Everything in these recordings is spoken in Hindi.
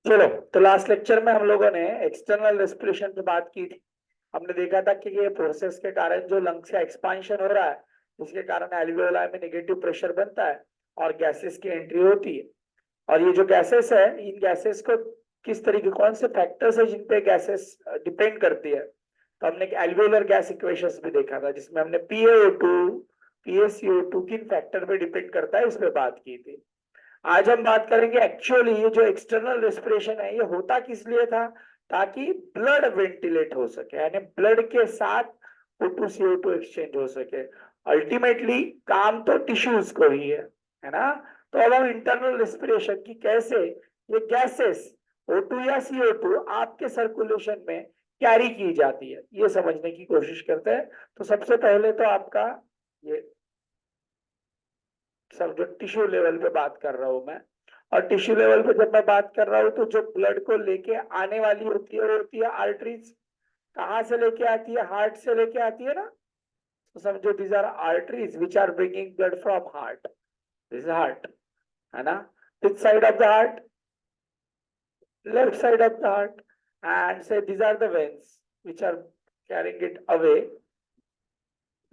चलो, तो लास्ट लेक्चर में हम लोगों ने एक्सटर्नल रेस्पिरेशन पे बात की थी। हमने देखा था कि ये प्रोसेस के कारण जो लंग्स का एक्सपांशन हो रहा है, जिसके कारण एल्वियोलाई में नेगेटिव प्रेशर बनता है और गैसेस की एंट्री होती है। और ये जो गैसेस है, इन गैसेस को किस तरीके, कौन से फैक्टर्स है जिन पे गैसेस डिपेंड करती है। तो हमने एक एल्वियोलर गैस इक्वेशंस भी देखा था, जिसमें हमने PaO2 PaCO2 किन फैक्टर पे डिपेंड करता है, इस पे बात की थी। आज हम बात करेंगे एक्चुअली ये जो एक्सटर्नल रेस्पिरेशन है, ये होता किस लिए था, ताकि ब्लड वेंटिलेट हो सके, यानी ब्लड के साथ O2 CO2 एक्सचेंज हो सके। अल्टीमेटली काम तो टिश्यूज को ही है ना। तो अब हम इंटरनल रेस्पिरेशन की कैसे ये गैसेस O2 या CO2 आपके सर्कुलेशन में कैरी की जाती है, ये समझने की कोशिश करते हैं। तो सबसे पहले तो आपका ये समझो टिश्यू लेवल पे बात कर रहा हूं मैं। और टिश्यू लेवल पे जब मैं बात कर रहा हूं, तो जो ब्लड को लेके आने वाली होती है वो होती है आर्टरीज। कहाँ से लेके आती है? हार्ट से लेके आती है ना। तो समझो these are arteries which are bringing blood from heart. This is heart, है ना। Which side of the heart? Left side of the heart. And से these are the veins which are carrying it away.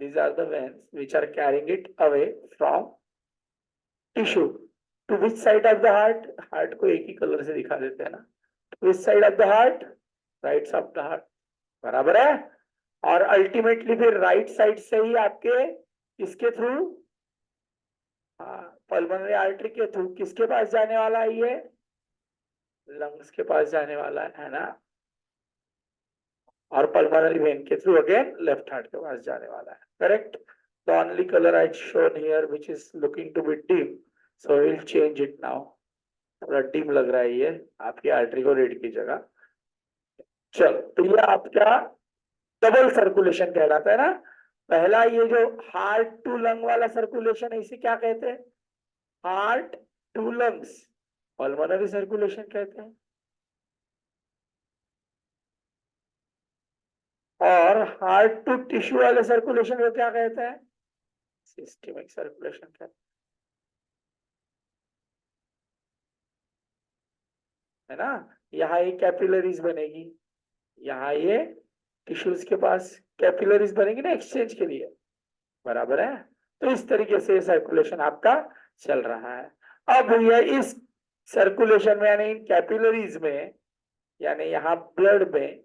These are the veins which are carrying it away from tissue to which side of the heart. Heart को एक ही कलर से दिखा देते हैं ना। Which side of the heart? Right of the heart. बराबर है। और अल्टीमेटली फिर राइट साइड से ही आपके इसके थ्रू, पल्मोनरी आर्टरी के थ्रू किसके पास जाने वाला है? ये लंग्स के पास जाने वाला है ना। और पल्मोनरी वेन के थ्रू अगेन लेफ्ट हार्ट के पास जाने वाला है। Correct. The only colour I shone here which is looking to be deep, so will change it now. थोड़ा डिम लग रहा है ये आपकी आर्टरी को रेड की जगह। चलो, तो ये आपका डबल सर्कुलेशन कहलाता है ना। पहला ये जो हार्ट टू लंग वाला सर्कुलेशन है, इसे क्या कहते हैं? Heart to lungs pulmonary circulation कहते हैं। और हार्ट टू टिश्यू वाले सर्कुलेशन को क्या कहते हैं? सिस्टेमिक सर्कुलेशन कहते हैं, है ना। यहाँ ये कैपिलरीज बनेगी, यहाँ ये टिश्यूज के पास कैपिलरीज बनेगी ना एक्सचेंज के लिए। बराबर है। तो इस तरीके से सर्कुलेशन आपका चल रहा है। अब यह इस सर्कुलेशन में यानी इन कैपिलरीज में, यानी यहाँ ब्लड में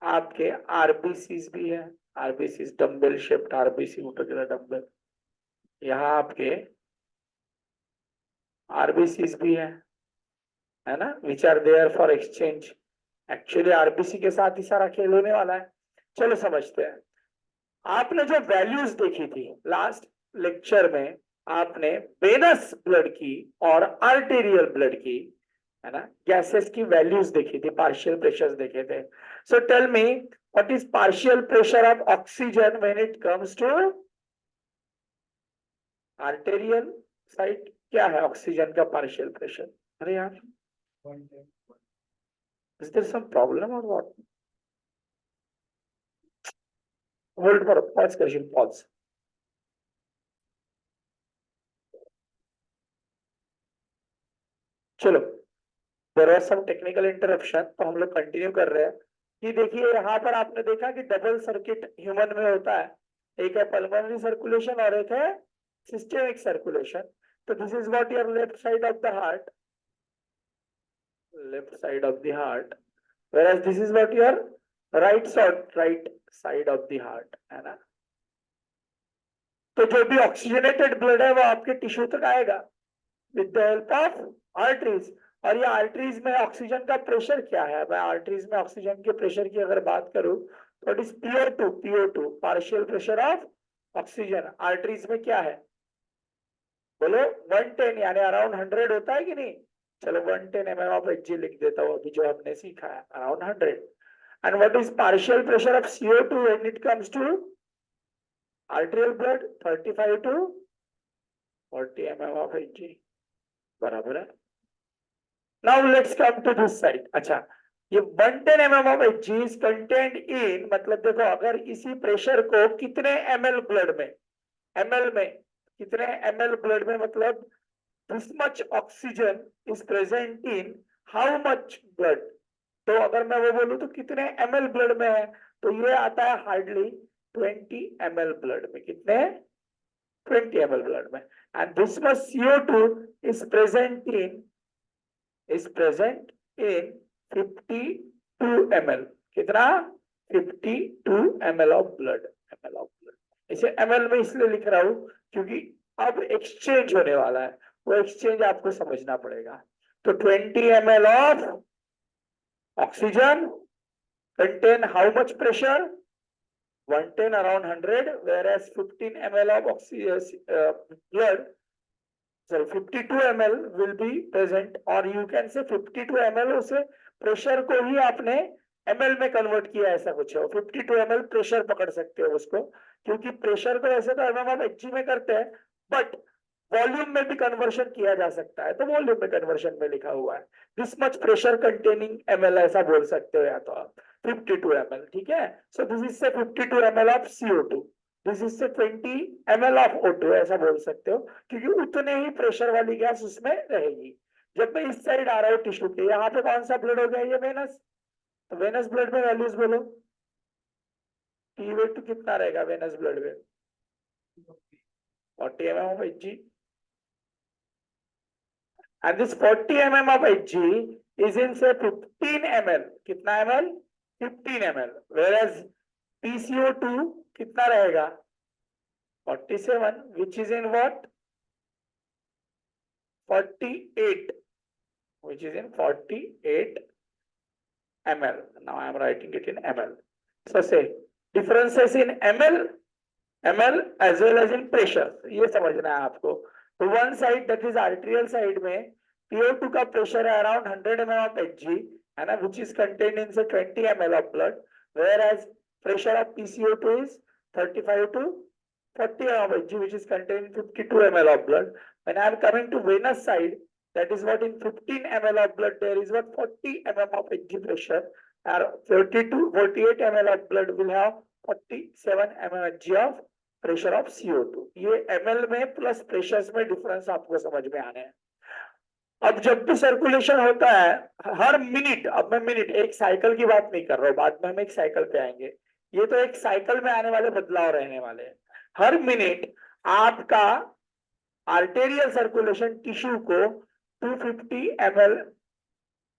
आपके आरबीसीज भी है। आरबीसीज डम्बल शेप्ड आरबीसी, मोटोकुलर डम्बल। यहाँ आपके आरबीसीज भी है ना, which are there for exchange. Actually RBC के साथ ही सारा खेल होने वाला है। चलो समझते हैं। आपने जो वैल्यूज देखी थी लास्ट लेक्चर में, आपने वेनस ब्लड की और आर्टेरियल ब्लड की, है ना, गैसेस की वैल्यूज देखी थी, पार्शियल प्रेशर्स देखे थे। So tell me what is partial pressure of oxygen when it comes to arterial side? क्या है ऑक्सीजन का पार्शियल प्रेशर? अरे यार, इज देयर सम प्रॉब्लम और व्हाट? होल्ड फॉर पॉज कर, पॉज। चलो, there was some technical interruption, तो हम लोग कंटिन्यू कर रहे हैं। कि देखिए यहाँ पर आपने देखा कि डबल सर्किट ह्यूमन में होता है। एक है पल्मोनरी सर्कुलेशन और एक है सिस्टेमिक सर्कुलेशन। तो this is what your left side of the heart, left side of the heart, whereas this is what your right side of the heart, है ना। तो जो भी ऑक्सीजनेटेड ब्लड है वो आपके टिश्यू तक आएगा with the help of arteries. और ये आर्टरीज में ऑक्सीजन का प्रेशर क्या है? मैं आर्टरीज में ऑक्सीजन के प्रेशर की अगर बात करूं, तो it is PO2 partial pressure of oxygen. Arteries में क्या है? बोलो। 110 यानी अराउंड 100 होता है कि नहीं? चलो 110 mm ऑफ Hg लिख देता हूं, अभी जो हमने सीखा है around 100। And what is partial pressure of CO2 when it comes to arterial blood? 35 to 40 mm of Hg। बराबर है। Now let's come to this side। अच्छा, ये 110 mm of Hg is contained in, मतलब देखो अगर इसी प्रेशर को कितने ml ब्लड में, ml में कितने ml ब्लड में, मतलब this much oxygen is present in how much blood, तो अगर मैं वो बोलूं तो कितने ml ब्लड में है, तो ये आता है हार्डली 20 ml ब्लड में, कितने 20 ml ब्लड में, and this much CO2 is present in 52 ml, कितना 52 ml ऑफ ब्लड, इसे ml में इसलिए लिख रहा हूं क्योंकि अब एक्सचेंज होने वाला है, वो एक्सचेंज आपको समझना पड़ेगा। तो 20 ml of oxygen contain how much pressure, 110 around 100, whereas 15 ml of blood, sorry 52 ml will be present, or you can say 52 ml उसे प्रेशर को ही आपने ml में कन्वर्ट किया, ऐसा कुछ है, 52 ml प्रेशर पकड़ सकते हो उसको, क्योंकि प्रेशर को ऐसे तो mmHg में करते हैं, बट वॉल्यूम में भी कन्वर्शन किया जा सकता है, तो वॉल्यूम में कन्वर्शन में लिखा हुआ है this much pressure containing ml, ऐसा बोल सकते हो या तो आप 52 ml, ठीक है। सो दिस इज से 52 ml of CO2, this is से 20 ml ऑफ O2, ऐसा बोल सकते हो, क्योंकि उतने ही प्रेशर वाली गैस उसमें रहेगी। जब मैं इस साइड आ रहा हूँ टिश्यू के, यहाँ पे कौन सा ब्लड हो गया, ये वेनस, तो वेनस ब्लड में वैल्यूज बोलो, टी वेट कितना रहेगा वेनस ब्लड में, 40 mm of Hg, and this 40 mm of Hg is in say 15 ml, कितना ml 15 ml, whereas PCO2 कितना रहेगा 47, which is in what 48, which is in 48 ml. Now I am writing it in ml. So say differences in ml as well as in pressure, ये समझना है आपको। तो one side that is arterial side में PO2 का प्रेशर है अराउंड 100 mm of Hg, है ना, which is contained in say 20 ml of blood, whereas pressure of PCO2 is 35 to 40 mm of Hg, which is contained in 52 ml of blood. When I am coming to venous side, that is what in 15 ml of blood there is what 40 mm of Hg pressure, and 48 ml of blood will have 47 mm Hg of pressure of CO2। ये ml में प्लस प्रेशर्स में डिफरेंस आपको समझ में आने हैं। अब जब भी सर्कुलेशन होता है हर मिनट, अब मैं मिनट एक साइकिल की बात नहीं कर रहा हूँ, बाद में हम एक साइकिल पे आएंगे, ये तो एक साइकिल में आने वाले बदलाव रहने वाले हैं। हर मिनट आपका आर्टेरियल सर्कुलेशन टिश्यू को 250 ml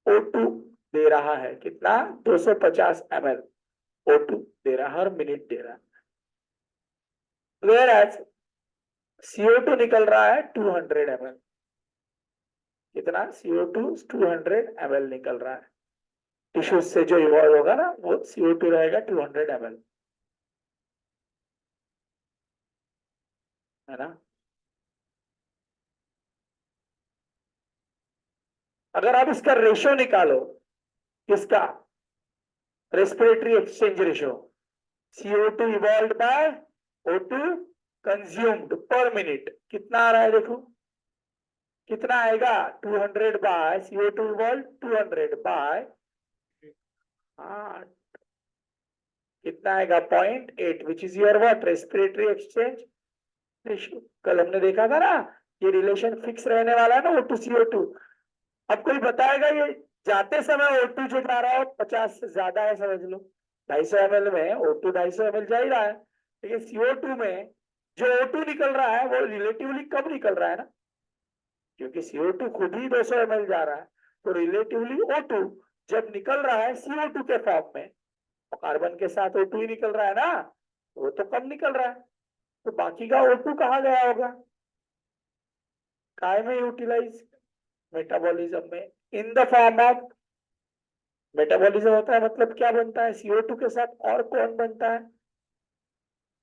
O2 दे रहा है, कितना 250 ml O2 दे रहा है, हर मिनट दे रहा है, whereas CO2 निकल रहा है 200 ml, कितना CO2 200 ml निकल रहा है, टिश्यू से जो इवॉल्व होगा ना वो CO2 रहेगा 200 ml, है ना। अगर आप इसका रेशो निकालो, किसका respiratory exchange ratio, CO2 evolve bye O2 consumed पर मिनट, कितना आ रहा है देखो, कितना आएगा 200 बाय CO2 इवॉल्व 200 बाय, हाँ कितना आएगा 0.8, which is your what respiratory exchange ratio. कल हमने देखा था ना ये रिलेशन फिक्स रहने वाला है ना O2 CO2। अब कोई बताएगा ये जाते समय O2 जो जा रहा है 50 से ज्यादा है, समझ लो 250 ml में O2 250 ml जा ही रहा है, लेकिन CO2 में जो O2 निकल रहा है वो रिलेटिवली कम निकल रहा है ना, क्योंकि CO2 खुद ही 200 ml जा रहा है, तो रिलेटिवली O2 जब निकल रहा है CO2 के फॉर्म में, तो कार्बन के साथ O2 ही निकल रहा है ना, वो तो कम निकल रहा है, तो बाकी का O2 कहाँ गया होगा, काय में यूटिलाइज मेटाबॉलिज्म में, in the form of metabolism होता है, मतलब क्या बनता है CO2 के साथ और कौन बनता है,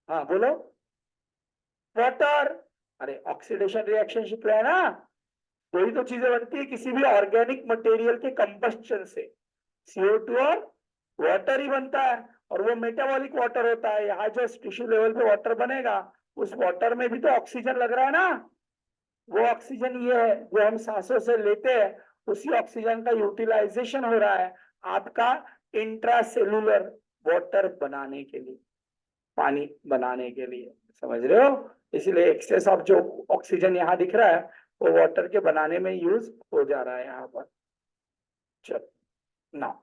हाँ बोलो वाटर, अरे ऑक्सीडेशन रिएक्शनशिप है ना, वही तो चीजें बनती है किसी भी ऑर्गेनिक मटेरियल के कंबस्टन से, CO2 और वाटर ही बनता है, और वो मेटाबॉलिक वाटर होता है। यहाँ जो टिश्यू लेवल पे वाटर बनेगा उस वाटर में भी तो ऑक्सीजन लग रहा है ना, वो ऑक्सीजन ये है जो हम सांसों से लेते हैं, उसी ऑक्सीजन का यूटिलाइजेशन हो रहा है आपका इंट्रासेलुलर वाटर बनाने के लिए, पानी बनाने के लिए, समझ रहे हो। इसलिए एक्सेस ऑफ जो ऑक्सीजन यहाँ दिख रहा है वो वाटर के बनाने में यूज हो जा रहा है यहाँ पर। चलो ना,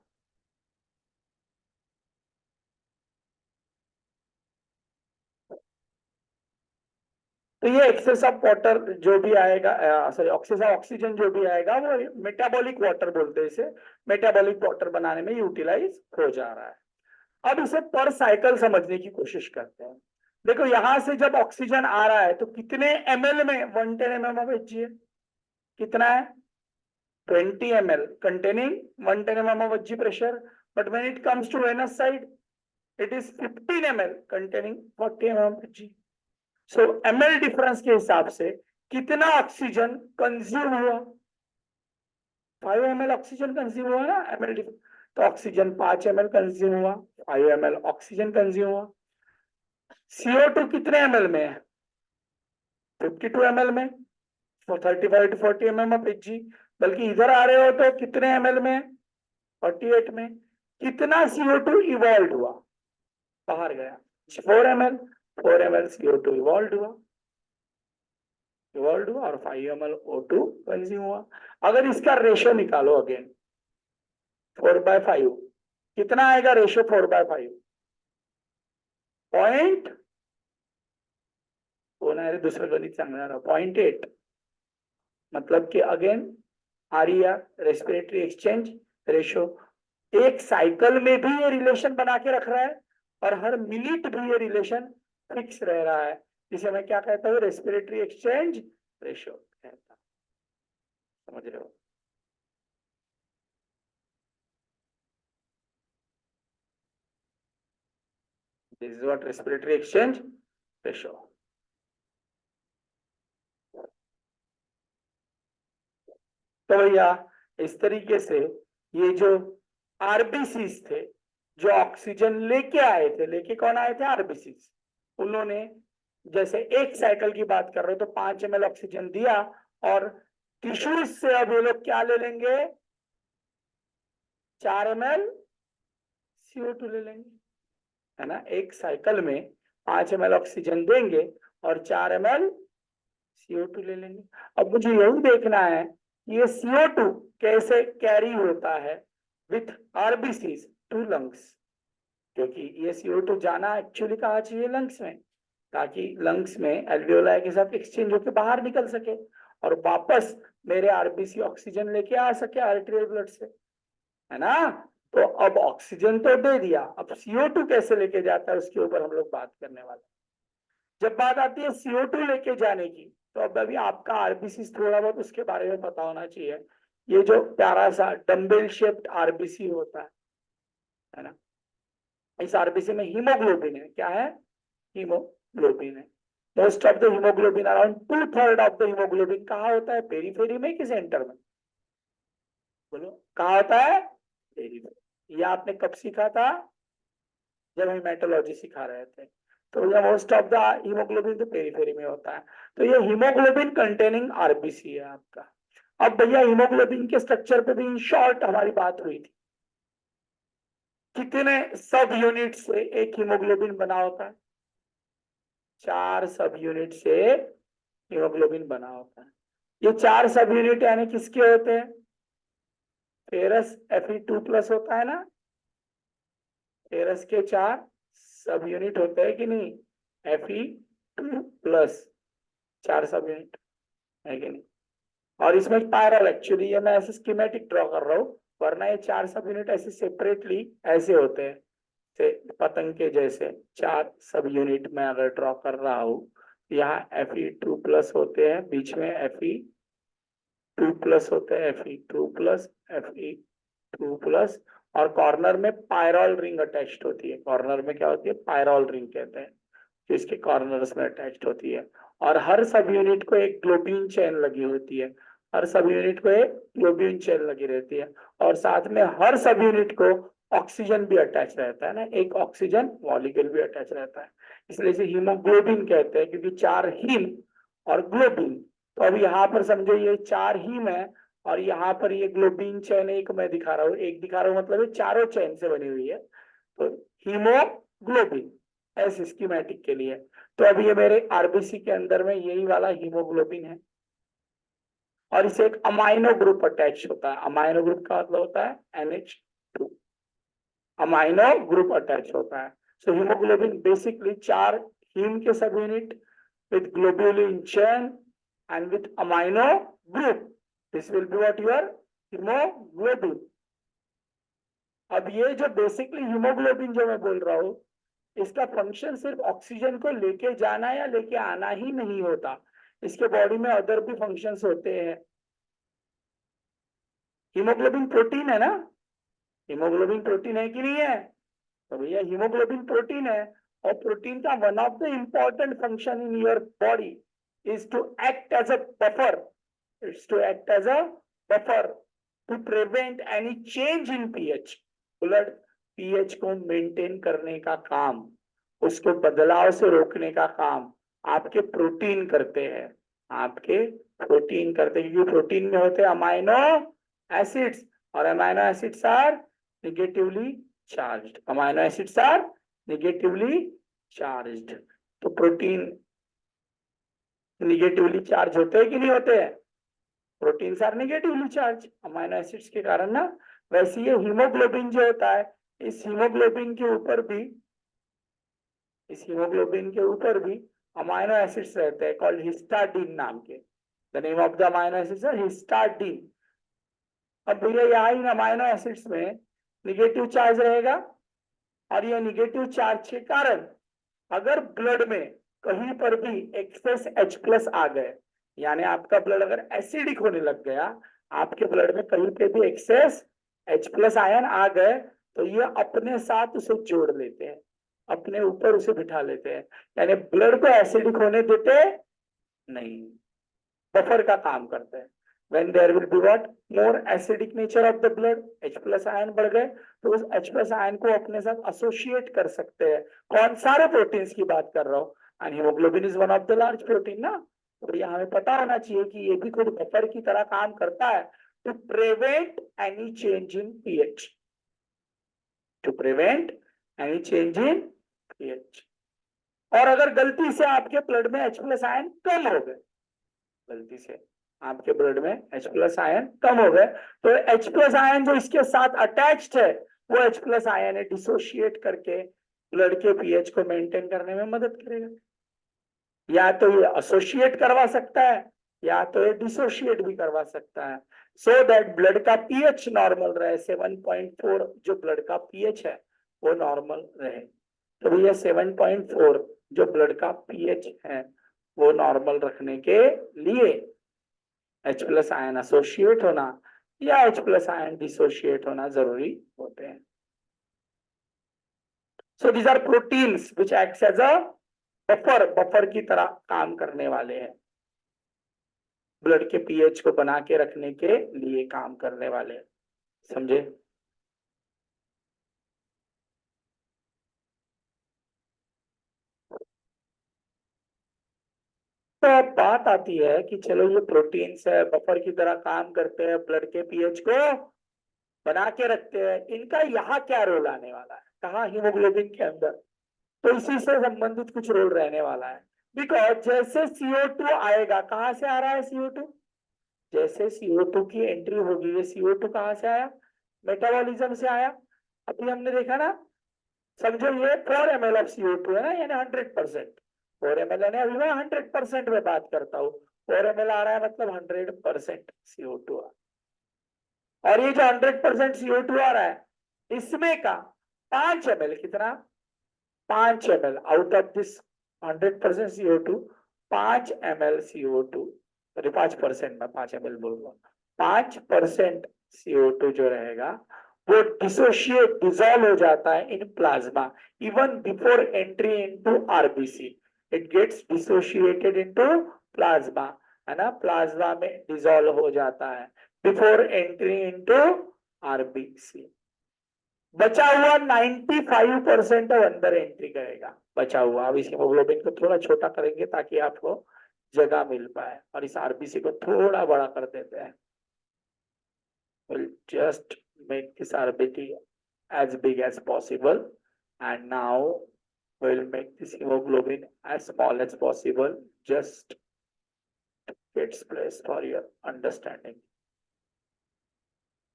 तो ये एक्सेस ऑफ वाटर जो भी आएगा, सॉरी एक्सेस ऑफ ऑक्सीजन जो भी आएगा वो मेटाबॉलिक वाटर बोलते हैं इसे, मेटाबॉलिक वाटर बनाने में यूटिलाइज हो जा रहा है। अब इसे पर साइकिल समझने की कोशिश करते हैं। देखो यहां से जब ऑक्सीजन आ रहा है तो कितने ml में 110 mm ऑफ Hg है, कितना है 20 ml containing 110 mm of Hg pressure, but when it comes to venous side it is 15 ml containing 40 mm of Hg। So ml difference के हिसाब से कितना ऑक्सीजन कंज्यूम हुआ, 5 ml ऑक्सीजन कंज्यूम हुआ ना ml, तो ऑक्सीजन 5 ml कंज्यूम हुआ, 5 ml ऑक्सीजन कंज्यूम हुआ। CO2 कितने ml में है, 52 ml में, 35 to 40 mm ऑफ Hg, बल्कि इधर आ रहे हो तो कितने ml में, 48 में। कितना CO2 इवॉल्व हुआ, बाहर गया 4 ml, 4 ml CO2 इवॉल्व हुआ, इवॉल्व हुआ और 5 ml O2 कंज्यूम हुआ। अगर इसका रेशो निकालो अगेन 4/5, कितना आएगा रेशो 4/5, पॉइंट, दूसरा गणित सांगणार 0.8, मतलब कि अगेन आरिया रेस्पिरेटरी एक्सचेंज रेशो एक साइकिल में भी ये रिलेशन बना के रख रहा है और हर मिनट भी ये रिलेशन फिक्स रह रहा है, जिसे मैं क्या कहता हूँ, रेस्पिरेटरी एक्सचेंज रेशो कहता हूं। समझ रहे हो, this is what respiratory exchange ratio. तो भैया इस तरीके से ये जो आरबीसीज थे जो ऑक्सीजन लेके आए थे, लेके कौन आए थे, आरबीसीज, उन्होंने जैसे एक साइकिल की बात कर रहे हो तो 5 ml ऑक्सीजन दिया और टिश्यूज से अब ये लोग क्या ले लेंगे, 4 ml CO2 ले लेंगे, है ना। एक साइकिल में 5 ml ऑक्सीजन देंगे और 4 ml CO2 ले लेंगे। अब मुझे यही देखना है कि ये CO2 कैसे कैरी होता है विथ आरबीसीज टू लंग्स, क्योंकि ये CO2 जाना एक्चुअली कहाँ चाहिए, लंग्स में, ताकि लंग्स में एल्वियोलाई के साथ एक्सचेंज होकर बाहर निकल सके और वापस मेरे आरबीसी ऑक्सीजन लेके आ सके आर्टेरियल ब्लड से, है ना। तो अब ऑक्सीजन तो दे दिया, अब CO2 कैसे लेके जाता है उसके ऊपर हम लोग बात करने वाले। जब बात आती है CO2 लेके जाने की, तो अब अभी आपका आरबीसी थोड़ा बहुत उसके बारे में पता होना चाहिए। ये जो प्यारा सा डम्बेल शेप्ड आरबीसी होता है ना, इस आरबीसी में हीमोग्लोबिन है, क्या है, हीमोग्लोबिन है। Most of the haemoglobin, around 2/3 of the haemoglobin कहाँ होता है, पेरीफेरी में कि सेंटर में, बोलो कहाँ होता है, पेरीफेरी। ये आपने कब सीखा था, जब हम मेटोलॉजी सिखा रहे थे, तो ये मोस्ट ऑफ द हीमोग्लोबिन तो पेरीफेरी में होता है। तो ये हीमोग्लोबिन कंटेनिंग आरबीसी है आपका। अब भैया हीमोग्लोबिन के स्ट्रक्चर पे भी शॉर्ट हमारी बात हुई थी, कितने सब यूनिट से एक हीमोग्लोबिन बना होता है, 4 सब यूनिट से हीमोग्लोबिन बना होता है। ये 4 सब यूनिट यानी किसके होते हैं, फेरस Fe2+ होता है ना, फेरस के 4 सब यूनिट होते हैं कि नहीं, Fe2+, 4 सब यूनिट है कि नहीं। और इसमें पायरल, एक्चुअली ये मैं ऐसे स्कीमेटिक ड्रॉ कर रहा हूँ, वरना ये 4 सब यूनिट ऐसे सेपरेटली ऐसे होते हैं, से पतंग के जैसे 4 सब यूनिट में अगर ड्रॉ कर रहा हूँ, यहाँ Fe2+ होते हैं, बीच में Fe2+ होते हैं, Fe2+, Fe2+, और कॉर्नर में पायरॉल रिंग अटैच्ड होती है। कॉर्नर में क्या होती है, पायरॉल रिंग कहते हैं, जो इसके कॉर्नर्स में अटैच्ड होती है। और हर सब यूनिट को एक ग्लोबिन चेन लगी होती है, हर सब यूनिट को एक ग्लोबिन चेन लगी रहती है, और साथ में हर सब यूनिट को ऑक्सीजन भी अटैच रहता है ना, एक ऑक्सीजन मॉलिक्यूल भी अटैच रहता है, इसलिए इसे हीमोग्लोबिन कहते हैं, क्योंकि 4 हीम और ग्लोबिन। तो अब यहाँ पर समझो ये 4 हीम है और यहाँ पर ये ग्लोबिन चेन एक मैं दिखा रहा हूँ, एक दिखा रहा हूँ मतलब ये चारों चेन से बनी हुई है, तो हीमोग्लोबिन ऐसे स्कीमेटिक के लिए। तो अब ये मेरे आरबीसी के अंदर में यही वाला हीमोग्लोबिन है, और इसे एक अमाइनो ग्रुप अटैच होता है। अमाइनो ग्रुप का मतलब होता है NH2, अमाइनो ग्रुप अटैच होता है। सो हीमोग्लोबिन बेसिकली 4 हीम के सब unit with globulin chain and with amino group. This will be what your hemoglobin. अब ये जो बेसिकली हीमोग्लोबिन जो मैं बोल रहा हूँ, इसका फंक्शन सिर्फ ऑक्सीजन को लेके जाना या लेके आना ही नहीं होता, इसके बॉडी में अदर भी फंक्शंस होते हैं। हीमोग्लोबिन प्रोटीन है ना, हीमोग्लोबिन प्रोटीन है कि नहीं है? तो भैया हीमोग्लोबिन प्रोटीन है, और प्रोटीन का one of the important function in your body is to act as a buffer, it's to act as a buffer to prevent any change in pH. Blood pH को मेंटेन करने का काम, उसको बदलाव से रोकने का काम आपके प्रोटीन करते हैं, आपके प्रोटीन करते हैं, क्योंकि प्रोटीन में होते हैं अमाइनो एसिड्स, और amino acids are negatively charged, amino acids are negatively charged. तो प्रोटीन नेगेटिवली चार्ज होते हैं कि नहीं होते हैं? Proteins are negatively charge amino acids के कारण ना। वैसे ये हीमोग्लोबिन जो होता है, इस हीमोग्लोबिन के ऊपर भी, इस हीमोग्लोबिन के ऊपर भी अमाइनो एसिड्स रहते हैं कॉल्ड हिस्टाडीन नाम के। The name of the amino acids are histidine. अब भैया यहाँ इन अमाइनो एसिड्स में निगेटिव चार्ज रहेगा, और ये निगेटिव चार्ज के कारण अगर ब्लड में कहीं पर भी एक्सेस H+ आ गए, यानी आपका ब्लड अगर एसिडिक होने लग गया, आपके ब्लड में कहीं पे भी एक्सेस H+ आयन आ गए, तो ये अपने साथ उसे जोड़ लेते हैं, अपने ऊपर उसे बिठा लेते हैं, यानी ब्लड को एसिडिक होने देते नहीं, बफर का काम करते हैं। When there will be what more acidic nature of the blood, H+ ion बढ़ गए, तो उस H+ आयन को अपने साथ एसोसिएट कर सकते हैं। कौन सारे प्रोटीन्स की बात कर रहा हूँ, and haemoglobin is one of the large protein ना। तो ये हमें पता होना चाहिए कि ये भी खुद बफर की तरह काम करता है, to prevent any change in pH, to prevent any change in pH. और अगर गलती से आपके ब्लड में H+ आयन कम हो गए, गलती से आपके ब्लड में H+ आयन कम हो गए, तो H+ आयन जो इसके साथ अटैच्ड है, वो H+ आयन डिसोशिएट करके ब्लड के पीएच को मेंटेन करने में मदद करेगा। या तो ये एसोसिएट करवा सकता है, या तो ये डिसोशिएट भी करवा सकता है, सो दैट ब्लड का पीएच नॉर्मल रहे। 7.4 जो ब्लड का पीएच है वो नॉर्मल रहे। तो भैया 7.4 जो ब्लड का पीएच है वो नॉर्मल रखने के लिए H+ आयन एसोसिएट होना या H+ आयन डिसोशिएट होना जरूरी होते हैं। So these are proteins which acts as a buffer, buffer की तरह काम करने वाले हैं, ब्लड के पीएच को बना के रखने के लिए काम करने वाले हैं। समझे? तो अब बात आती है कि चलो ये प्रोटीन्स है, बफर की तरह काम करते हैं, ब्लड के पीएच को बना के रखते हैं, इनका यहाँ क्या रोल आने वाला है, कहाँ? हीमोग्लोबिन के अंदर। तो इसी से संबंधित कुछ रोल रहने वाला है। बिकॉज जैसे CO2 आएगा, कहाँ से आ रहा है CO2? जैसे CO2 की एंट्री होगी, ये CO2 कहाँ से आया? मेटाबॉलिज्म से आया। अभी हमने देखा ना, समझो ये 4 ml ऑफ CO2 है ना, यानी 100%। 4 ml है, अभी मैं 100% में बात करता हूँ। 4 ml आ रहा है मतलब 100% CO2 आ। और ये जो 100% CO2 आ रहा है, इसमें का 5 ml कितना? 5 ml out of this 100% CO2, 5 ml CO2, sorry 5%, मैं 5 ml बोल रहा हूँ, 5% CO2 जो रहेगा वो डिसोशिएट, डिसॉल्व हो जाता है in plasma even before entry into RBC. It gets dissociated into plasma, है ना, प्लाज्मा में डिसॉल्व हो जाता है बिफोर एंट्री इनटू आरबीसी। बचा हुआ 95% अब अंदर एंट्री करेगा, बचा हुआ। अब इस हीमोग्लोबिन को थोड़ा छोटा करेंगे ताकि आपको जगह मिल पाए, और इस आरबीसी को थोड़ा बड़ा कर देते हैं। We'll just make this RBT as big as possible, and now we'll make this hemoglobin as small as possible. Just its place for your understanding.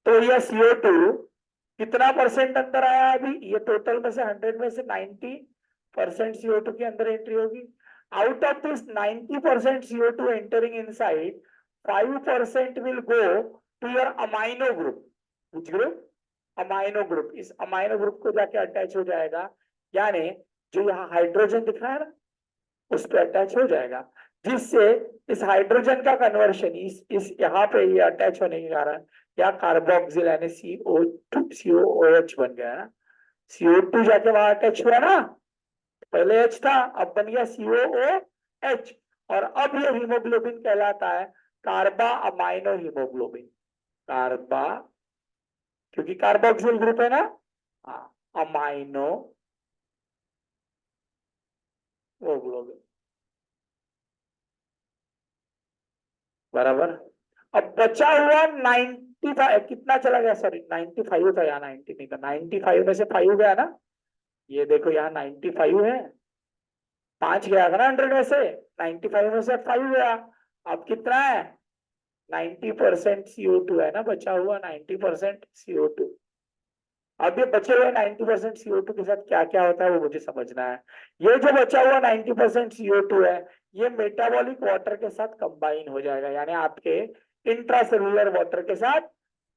तो यह CO2 कितना परसेंट अंदर आया अभी? ये टोटल में से 100 में से 90% CO2 के अंदर एंट्री होगी। Out of this 90% CO2 entering inside, 5% will go to your amino group. Which group? Amino group. इस अमाइनो ग्रुप को जाके अटैच हो जाएगा, यानी जो यहाँ हाइड्रोजन दिख रहा है ना, उस पर अटैच हो जाएगा, जिससे इस हाइड्रोजन का कन्वर्शन इस यहाँ पे ये अटैच होने के कारण या कार्बोक्सिल यानी COOH बन गया ना। CO2 जाके वहां अटैच हुआ ना, पहले H था, अब बन गया COOH, और अब ये हीमोग्लोबिन कहलाता है कार्बा अमाइनो हीमोग्लोबिन। कार्बा, क्योंकि कार्बोक्सिल ग्रुप है ना, अमाइनो हीमोग्लोबिन, बराबर। अब बचा हुआ 95, कितना चला गया? सॉरी 95 था, यहाँ 90 नहीं था, 95 में से 5 गया ना, ये देखो यहाँ 95 है, 5 गया था ना 100 में से, 95 में से 5 गया, अब कितना है? 90% CO2 है ना बचा हुआ, 90% CO2। अब ये बचे हुए 90% CO2 के साथ क्या क्या होता है वो मुझे समझना है। ये जो बचा हुआ 90% CO2 है, ये मेटाबॉलिक वाटर के साथ कंबाइन हो जाएगा, यानी आपके इंट्रासेलुलर वाटर के साथ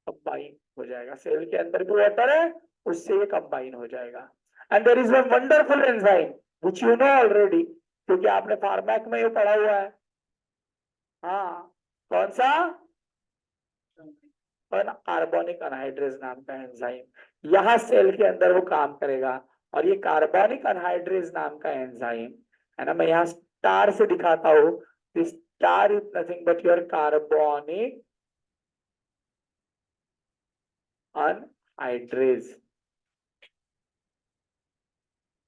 कंबाइन हो जाएगा। सेल के अंदर भी वाटर है, उससे ये कंबाइन हो जाएगा। And there is one wonderful enzyme which you know already, क्योंकि आपने फार्मैक में ये पढ़ा हुआ है। हाँ, कौन सा? कार्बोनिक अनहाइड्रेज नाम का एंजाइम यहाँ सेल के अंदर वो काम करेगा। और ये कार्बोनिक अनहाइड्रेज नाम का एंजाइम है ना, मैं यहाँ स्टार से दिखाता हूँ। This star is nothing but your carbonic anhydrase.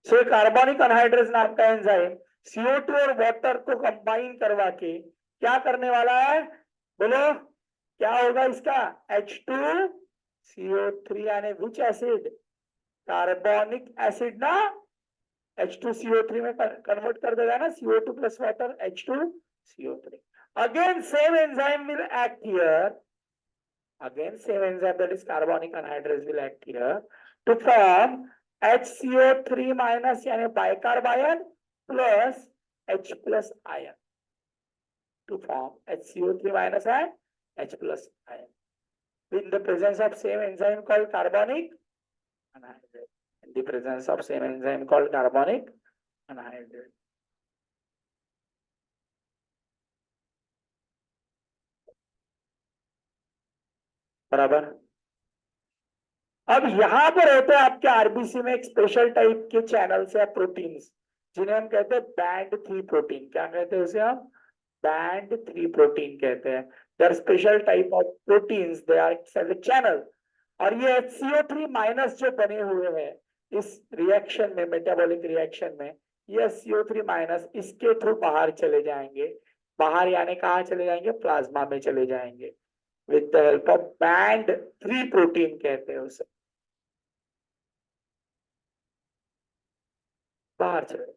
So carbonic anhydrase नाम का एंजाइम CO2 और वाटर को कंबाइन करवा के क्या करने वाला है? बोलो क्या होगा इसका? H2CO3 यानी विच एसिड? कार्बोनिक एसिड ना, H2CO3 में कन्वर्ट कर देगा ना, CO2 plus water H2CO3। Again same enzyme will act here, again same enzyme, that is carbonic anhydrase, will act here to form HCO3 minus यानी bicarb ion plus H plus ion, to form HCO3 minus and H plus ion in the presence of same enzyme called carbonic anhydrase. In the presence of same enzyme called carbonic anhydrase. बराबर। अब यहाँ पर होते हैं आपके आरबीसी में एक स्पेशल टाइप के चैनल्स या प्रोटीन्स, जिन्हें हम कहते हैं बैंड 3 प्रोटीन। क्या कहते हैं उसे हम? बैंड 3 प्रोटीन कहते हैं। They are special type of proteins, they are channel. और ये HCO3 माइनस जो बने हुए हैं इस रिएक्शन में, मेटाबॉलिक रिएक्शन में, ये HCO3 माइनस इसके थ्रू बाहर चले जाएंगे। बाहर यानी कहाँ चले जाएंगे? प्लाज्मा में चले जाएंगे with the help of band 3 protein कहते हैं उसे, बाहर चले।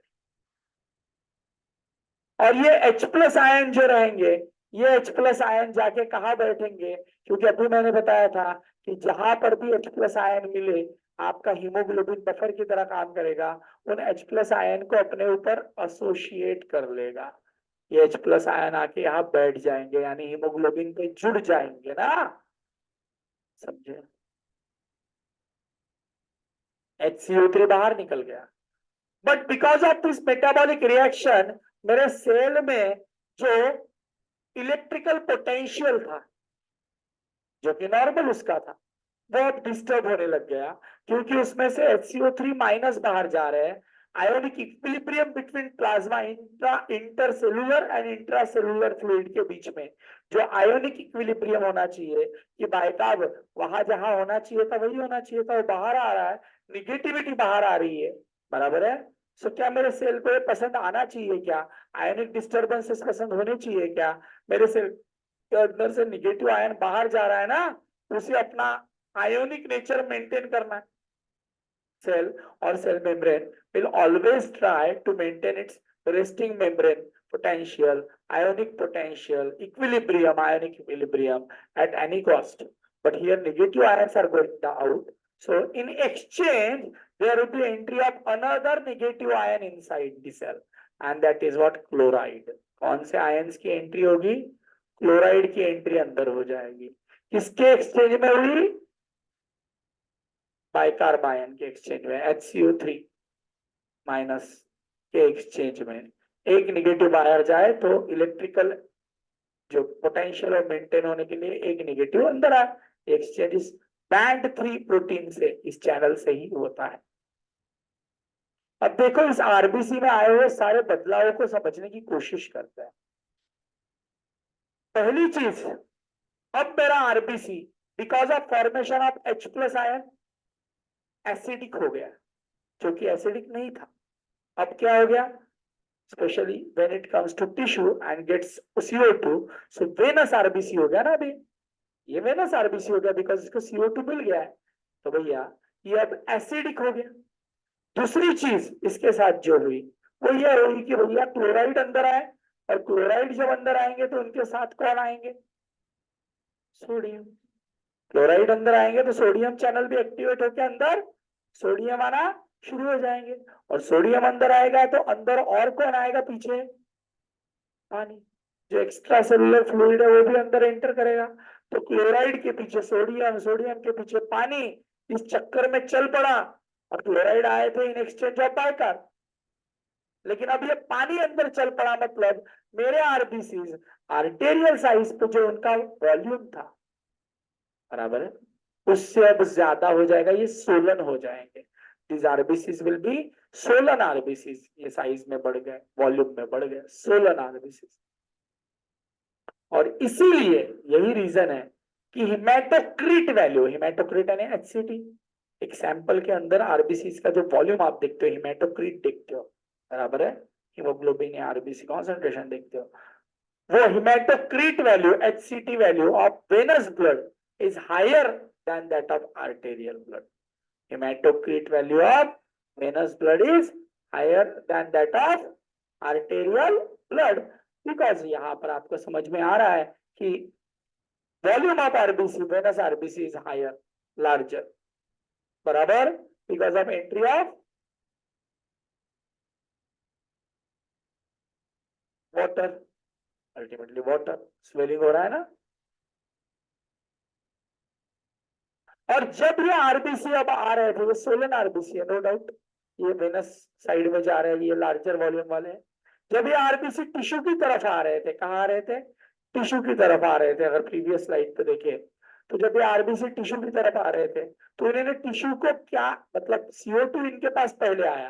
और ये H प्लस आयन जो रहेंगे, ये H प्लस आयन जाके कहाँ बैठेंगे? क्योंकि अभी मैंने बताया था कि जहां पर भी H प्लस आयन मिले, आपका हीमोग्लोबिन बफर की तरह काम करेगा, उन H प्लस आयन को अपने ऊपर एसोसिएट कर लेगा। ये H प्लस आयन आके यहाँ बैठ जाएंगे, यानी हीमोग्लोबिन पे जुड़ जाएंगे ना, समझे? HCO3 बाहर निकल गया, but because of this metabolic reaction मेरे सेल में जो इलेक्ट्रिकल पोटेंशियल था, जो कि नॉर्मल उसका था, वो अब डिस्टर्ब होने लग गया, क्योंकि उसमें से HCO3 माइनस बाहर जा रहे हैं। Ionic equilibrium between plasma intercellular and intracellular fluid के बीच में जो आयोनिक इक्विलिब्रियम होना चाहिए, कि बायकार्ब वहां जहां होना चाहिए था वही होना चाहिए था, वो बाहर आ रहा है, निगेटिविटी बाहर आ रही है, बराबर है। सो क्या मेरे सेल को ये पसंद आना चाहिए? क्या आयोनिक डिस्टर्बेंसेस पसंद होने चाहिए? क्या मेरे सेल के अंदर से निगेटिव आयन बाहर जा रहा है ना, उसे अपना आयोनिक नेचर मेंटेन करना है। Cell or cell membrane will always try to maintain its resting membrane potential, ionic potential, equilibrium, ionic equilibrium at any cost. But here negative ions are going out. So in exchange, there will be entry of another negative ion inside the cell, and that is what chloride. कौन से ions की entry होगी? Chloride की entry अंदर हो जाएगी. किसके exchange में हुई? बाइकार्बायन के एक्सचेंज में, HCO3 माइनस के एक्सचेंज में एक नेगेटिव बाहर जाए तो इलेक्ट्रिकल जो पोटेंशियल है मेंटेन होने के लिए एक नेगेटिव अंदर आए. एक्सचेंज इस बैंड 3 प्रोटीन से, इस चैनल से ही होता है. अब देखो इस आरबीसी में आए हुए सारे बदलावों को समझने की कोशिश करते हैं. पहली चीज, अब मेरा RBC because of formation of H plus ion acidic हो गया, जो कि एसिडिक नहीं था. अब क्या हो गया? Specially when it comes to tissue and gets CO2, so venous RBC हो गया ना. अभी ये वेनस आरबीसी हो गया बिकॉज इसको CO2 मिल गया है. तो भैया ये अब एसिडिक हो गया. दूसरी चीज इसके साथ जो हुई वो ये हुई कि भैया क्लोराइड अंदर आए, और क्लोराइड जब अंदर आएंगे तो उनके साथ कौन आएंगे? सोडियम. क्लोराइड अंदर आएंगे तो सोडियम चैनल भी एक्टिवेट होकर अंदर सोडियम आना शुरू हो जाएंगे, और सोडियम अंदर आएगा तो अंदर और कौन आएगा? पीछे पानी. जो एक्स्ट्रा सेलुलर फ्लूइड है वो भी अंदर एंटर करेगा. तो क्लोराइड के पीछे सोडियम, सोडियम के पीछे पानी, इस चक्कर में चल पड़ा. और क्लोराइड आए थे इन एक्सचेंज ऑफ बाइकार, लेकिन अब ये पानी अंदर चल पड़ा, मतलब मेरे आरबीसीज आर्टेरियल साइज पे जो उनका वॉल्यूम था, बराबर है, उससे अब ज्यादा हो जाएगा. ये सोलन हो जाएंगे. These RBCs will be Solan RBCs. ये साइज में बढ़ गए, वॉल्यूम में बढ़ गए, सोलन RBCs. और इसीलिए यही रीजन है कि हिमेटोक्रिट वैल्यू, हिमेटोक्रिट यानी HCT, एक सैंपल के अंदर आरबीसी का जो वॉल्यूम आप देखते हो, हिमेटोक्रिट देखते हो, बराबर है, हीमोग्लोबिन या आरबीसी कॉन्सेंट्रेशन देखते हो, वो hematocrit value, HCT value of venous blood is higher than that of arterial blood. Hematocrit value of venous blood is higher than that of arterial blood, because यहाँ पर आपको समझ में आ रहा है कि volume of RBC, venous RBC is higher, larger, बराबर, because of entry of water, ultimately water, swelling हो रहा है ना. और जब ये आरबीसी अब आ रहे थे, ये सोलन आरबीसी है नो डाउट, ये वेनस साइड में जा रहे हैं, ये लार्जर वॉल्यूम वाले हैं. जब ये आरबीसी टिश्यू की तरफ आ रहे थे, कहाँ आ रहे थे? टिश्यू की तरफ आ रहे थे. अगर प्रीवियस स्लाइड पे देखे तो जब ये आरबीसी टिश्यू की तरफ आ रहे थे तो इन्होंने टिश्यू को क्या, मतलब CO2 इनके पास पहले आया.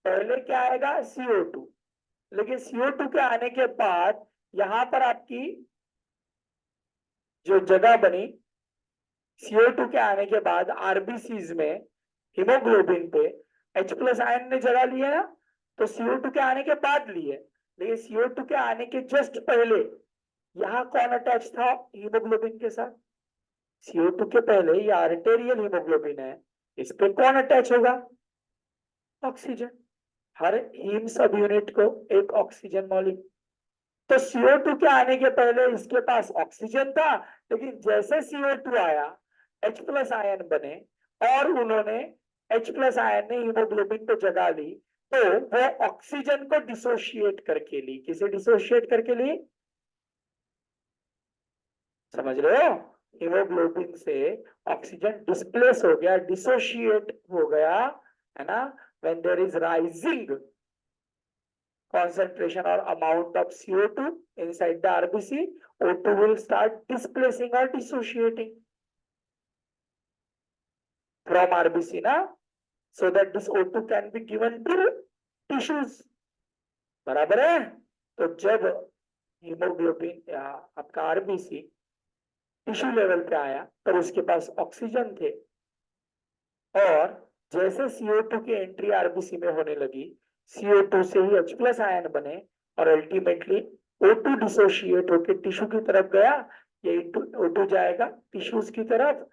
पहले क्या आएगा? CO2. लेकिन CO2 के आने के बाद यहाँ पर आपकी जो जगह बनी, CO2 के आने के बाद आरबीसीज में हीमोग्लोबिन पे H प्लस आयन ने जगह ली है ना. तो CO2 के आने के बाद ली है, लेकिन CO2 के आने के जस्ट पहले यहाँ कौन अटैच था हीमोग्लोबिन के साथ? CO2 के पहले ये आर्टेरियल हीमोग्लोबिन है, इस पे कौन अटैच होगा? ऑक्सीजन. हर हीम सब यूनिट को एक ऑक्सीजन मॉलिक्यूल. तो CO2 के आने के पहले इसके पास ऑक्सीजन था, लेकिन जैसे CO2 आया H प्लस आयन बने और उन्होंने H प्लस आयन ने हीमोग्लोबिन को जगा ली, तो वो ऑक्सीजन को डिसोशिएट करके ली. किसे डिसोशिएट करके ली? समझ रहे हो? हीमोग्लोबिन से ऑक्सीजन डिस्प्लेस हो गया, डिसोशिएट हो गया, है ना. When there is rising concentration or amount of CO2 inside the RBC, O2 will start displacing or dissociating from RBC ना, so that this O2 can be given to tissues, बराबर है. तो जब हीमोग्लोबिन आपका आरबीसी टिश्यू लेवल पे आया तब उसके पास ऑक्सीजन थे, और जैसे CO2 की एंट्री आरबीसी में होने लगी, CO2 से ही H प्लस आयन बने और अल्टीमेटली O2 डिसोशिएट होकर टिश्यू की तरफ गया, ये O2 जाएगा टिश्यूज की तरफ,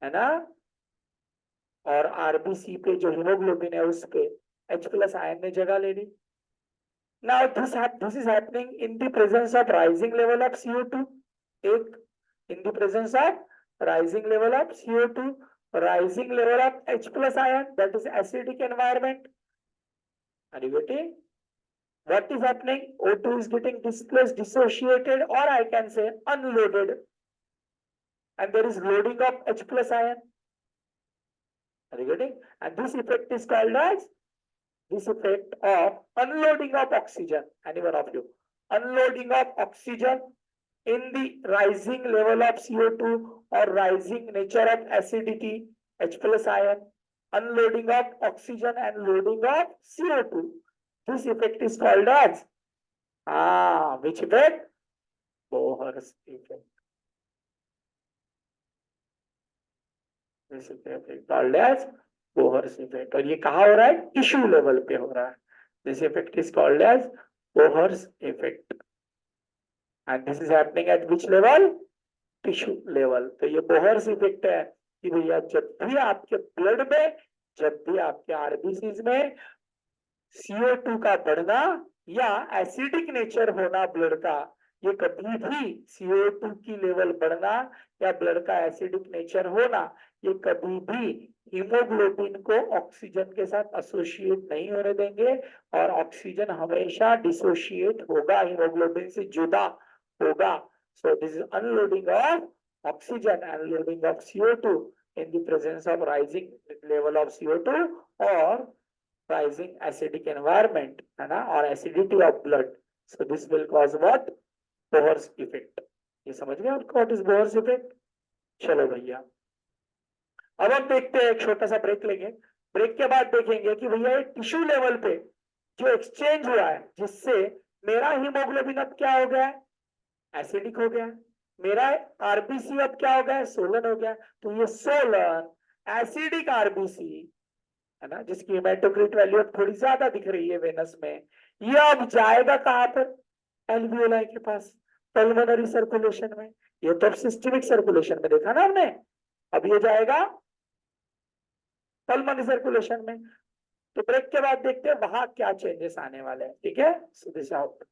है ना. और आरबीसी पे जो हीमोग्लोबिन है उस पे H प्लस आयन ने जगह ले ली. Now this is happening in the presence of rising level of CO2. एक in the presence of rising level of CO2, rising level of H plus ion, that is acidic environment. Are you getting? What is happening? O2 is getting displaced, dissociated, or I can say unloaded, and there is loading of H plus ion. Are you getting? And this effect is called as this effect of unloading of oxygen. Anyone of you? Unloading of oxygen in the rising level of CO2 or rising nature of acidity, H plus ion, unloading of oxygen and loading of CO2. This effect is called as which effect? Bohr's effect. This effect is called as Bohr's effect. और ये कहाँ हो रहा है? टिश्यू लेवल पे हो रहा है. This effect is called as Bohr's effect. And this is happening at which level? Tissue level. तो ये बोहर्स इफेक्ट है कि भैया जब भी आपके ब्लड में, जब भी आपके आरबीसीज में CO2 का बढ़ना या एसिडिक नेचर होना ब्लड का, ये कभी भी CO2 की लेवल बढ़ना या ब्लड का एसिडिक नेचर होना, ये कभी भी हीमोग्लोबिन को ऑक्सीजन के साथ एसोसिएट नहीं होने देंगे और ऑक्सीजन हमेशा डिसोशिएट होगा, हीमोग्लोबिन से जुदा होगा. So this is unloading of oxygen and loading of CO2 in the presence of rising level of CO2 or rising acidic environment, है ना, or acidity of blood. So this will cause what? Bohr's effect. ये समझ गए आपको what is Bohr's effect? चलो भैया, अब हम देखते हैं, एक छोटा सा ब्रेक लेंगे. ब्रेक के बाद देखेंगे कि भैया ये टिश्यू लेवल पे जो एक्सचेंज हुआ है, जिससे मेरा हीमोग्लोबिन अब क्या हो गया है? एसिडिक हो गया. मेरा आरबीसी अब क्या हो गया? सोलन हो गया. तो ये सोलन एसिडिक आरबीसी है ना, जिसकी हेमाटोक्रिट वैल्यू अब थोड़ी ज्यादा दिख रही है वेनस में, ये अब जाएगा कहां पर? एल्वियोलाई के पास, पल्मोनरी सर्कुलेशन में. ये तो सिस्टमिक सर्कुलेशन में देखा ना हमने. अब ये जाएगा पल्मोनरी सर्कुलेशन में. तो ब्रेक के बाद देखते हैं वहां क्या चेंजेस आने वाले हैं. ठीक है, सो दिस आउट.